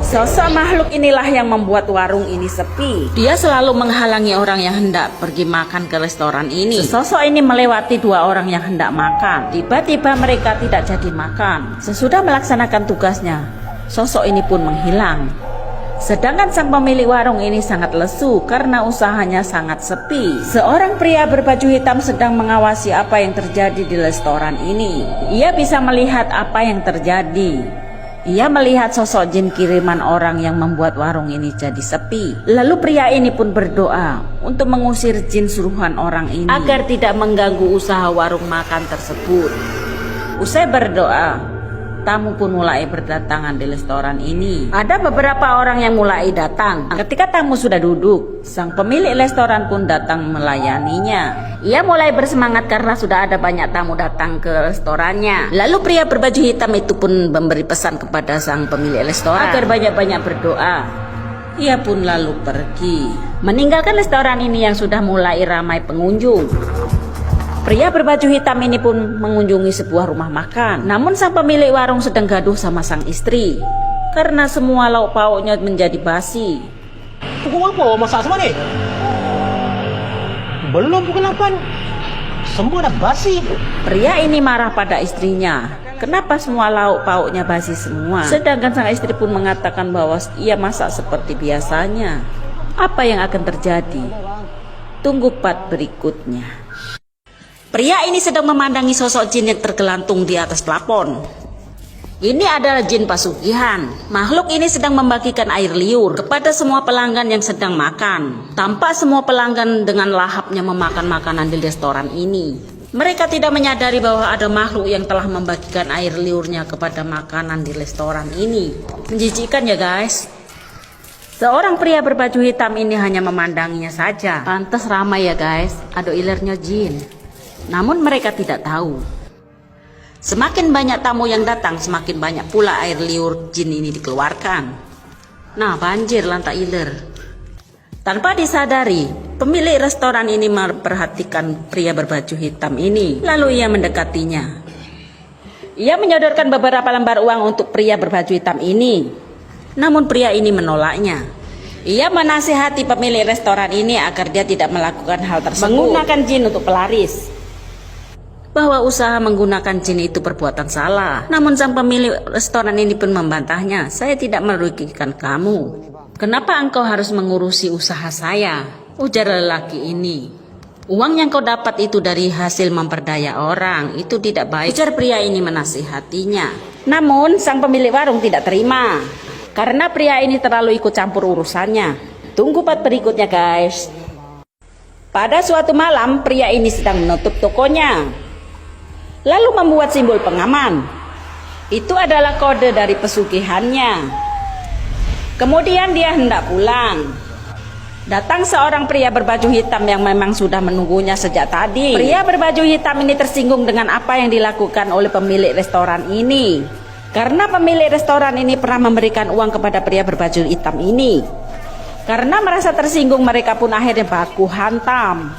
Sosok makhluk inilah yang membuat warung ini sepi. Dia selalu menghalangi orang yang hendak pergi makan ke restoran ini. Sosok ini melewati dua orang yang hendak makan. Tiba-tiba mereka tidak jadi makan. Sesudah melaksanakan tugasnya, sosok ini pun menghilang. Sedangkan sang pemilik warung ini sangat lesu karena usahanya sangat sepi. Seorang pria berbaju hitam sedang mengawasi apa yang terjadi di restoran ini. Ia bisa melihat apa yang terjadi. Ia melihat sosok jin kiriman orang yang membuat warung ini jadi sepi. Lalu pria ini pun berdoa untuk mengusir jin suruhan orang ini agar tidak mengganggu usaha warung makan tersebut. Usai berdoa, tamu pun mulai berdatangan di restoran ini. Ada beberapa orang yang mulai datang. Ketika tamu sudah duduk, sang pemilik restoran pun datang melayaninya. Ia mulai bersemangat karena sudah ada banyak tamu datang ke restorannya. Lalu pria berbaju hitam itu pun memberi pesan kepada sang pemilik restoran agar banyak-banyak berdoa. Ia pun lalu pergi, meninggalkan restoran ini yang sudah mulai ramai pengunjung. Pria berbaju hitam ini pun mengunjungi sebuah rumah makan. Namun sang pemilik warung sedang gaduh sama sang istri karena semua lauk pauknya menjadi basi. Pukul apa masak semua ni? Belum pukul 8. Semua dah basi. Pria ini marah pada istrinya. Kenapa semua lauk pauknya basi semua? Sedangkan sang istri pun mengatakan bahwa ia masak seperti biasanya. Apa yang akan terjadi? Tunggu part berikutnya. Pria ini sedang memandangi sosok jin yang tergelantung di atas plafon. Ini adalah jin pasugihan. Makhluk ini sedang membagikan air liur kepada semua pelanggan yang sedang makan. Tampak semua pelanggan dengan lahapnya memakan makanan di restoran ini. Mereka tidak menyadari bahwa ada makhluk yang telah membagikan air liurnya kepada makanan di restoran ini. Menjijikkan ya guys. Seorang pria berbaju hitam ini hanya memandanginya saja. Pantas ramai ya guys, ada ilernya jin. Namun mereka tidak tahu. Semakin banyak tamu yang datang, semakin banyak pula air liur jin ini dikeluarkan. Nah, banjir lantak iler. Tanpa disadari, pemilik restoran ini memperhatikan pria berbaju hitam ini. Lalu ia mendekatinya. Ia menyodorkan beberapa lembar uang untuk pria berbaju hitam ini. Namun pria ini menolaknya. Ia menasihati pemilik restoran ini agar dia tidak melakukan hal tersebut. Menggunakan jin untuk pelaris. Bahwa usaha menggunakan jin itu perbuatan salah. Namun sang pemilik restoran ini pun membantahnya. Saya tidak merugikan kamu. Kenapa engkau harus mengurusi usaha saya? Ujar lelaki ini. Uang yang kau dapat itu dari hasil memperdaya orang. Itu tidak baik. Ujar pria ini menasihatinya. Namun sang pemilik warung tidak terima. Karena pria ini terlalu ikut campur urusannya. Tunggu part berikutnya guys. Pada suatu malam pria ini sedang menutup tokonya. Lalu membuat simbol pengaman. Itu adalah kode dari pesugihannya. Kemudian dia hendak pulang. Datang seorang pria berbaju hitam yang memang sudah menunggunya sejak tadi. Pria berbaju hitam ini tersinggung dengan apa yang dilakukan oleh pemilik restoran ini. Karena pemilik restoran ini pernah memberikan uang kepada pria berbaju hitam ini. Karena merasa tersinggung, mereka pun akhirnya baku hantam.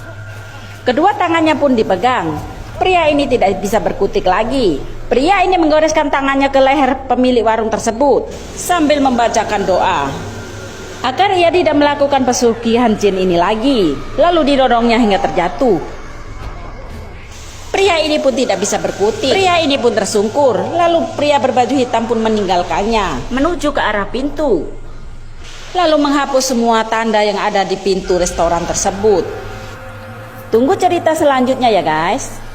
Kedua tangannya pun dipegang. Pria ini tidak bisa berkutik lagi. Pria ini menggoreskan tangannya ke leher pemilik warung tersebut sambil membacakan doa agar ia tidak melakukan pesugihan jin ini lagi. Lalu didorongnya hingga terjatuh. Pria ini pun tidak bisa berkutik. Pria ini pun tersungkur. Lalu pria berbaju hitam pun meninggalkannya menuju ke arah pintu. Lalu menghapus semua tanda yang ada di pintu restoran tersebut. Tunggu cerita selanjutnya ya guys.